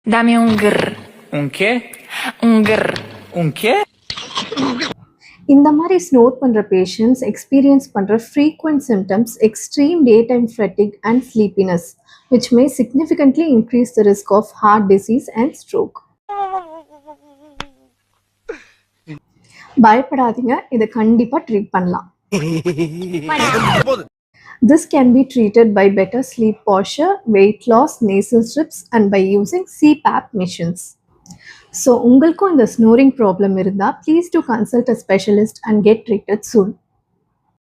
Dame un grr. Un qué? Un grr. Un qué? இந்த மாதிரி snore பண்ணுற patients experience பண்ணுற frequent symptoms extreme daytime fatigue and sleepiness, which may significantly increase the risk of heart disease and stroke. பயப்படாதீங்க, இதை கண்டிப்பாக treat பண்ணலாம். This can be treated by better sleep posture, weight loss, nasal strips, and by using CPAP machines. So, உங்களுக்கும் இந்த snoring problem இருந்தா, please do consult a specialist and get treated soon.